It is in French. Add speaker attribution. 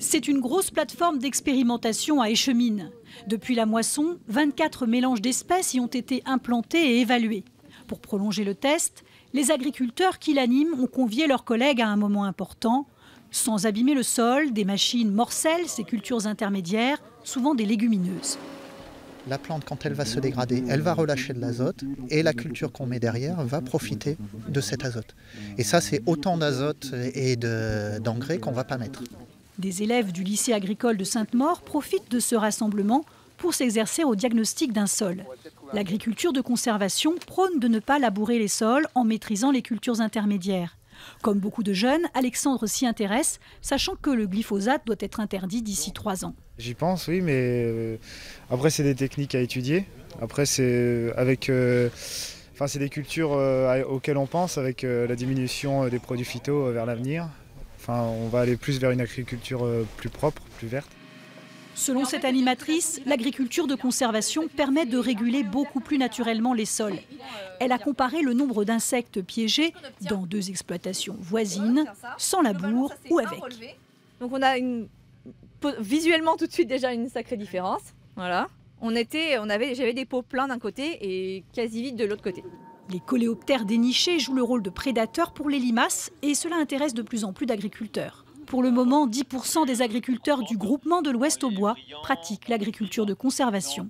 Speaker 1: C'est une grosse plateforme d'expérimentation à Échemines. Depuis la moisson, 24 mélanges d'espèces y ont été implantés et évalués. Pour prolonger le test, les agriculteurs qui l'animent ont convié leurs collègues à un moment important. Sans abîmer le sol, des machines morcellent ces cultures intermédiaires, souvent des légumineuses.
Speaker 2: La plante, quand elle va se dégrader, elle va relâcher de l'azote et la culture qu'on met derrière va profiter de cet azote. Et ça, c'est autant d'azote et d'engrais qu'on ne va pas mettre.
Speaker 1: Des élèves du lycée agricole de Sainte-Maure profitent de ce rassemblement pour s'exercer au diagnostic d'un sol. L'agriculture de conservation prône de ne pas labourer les sols en maîtrisant les cultures intermédiaires. Comme beaucoup de jeunes, Alexandre s'y intéresse, sachant que le glyphosate doit être interdit d'ici 3 ans.
Speaker 3: J'y pense, oui, mais après c'est des techniques à étudier. Après c'est c'est des cultures auxquelles on pense avec la diminution des produits phyto vers l'avenir. On va aller plus vers une agriculture plus propre, plus verte.
Speaker 1: Selon cette animatrice, l'agriculture de conservation permet de réguler beaucoup plus naturellement les sols. Elle a comparé le nombre d'insectes piégés dans 2 exploitations voisines, sans labour ou avec.
Speaker 4: Donc on a visuellement tout de suite déjà une sacrée différence. Voilà. J'avais des pots pleins d'un côté et quasi vides de l'autre côté.
Speaker 1: Les coléoptères dénichés jouent le rôle de prédateurs pour les limaces et cela intéresse de plus en plus d'agriculteurs. Pour le moment, 10% des agriculteurs du groupement de l'Ouest au Bois pratiquent l'agriculture de conservation.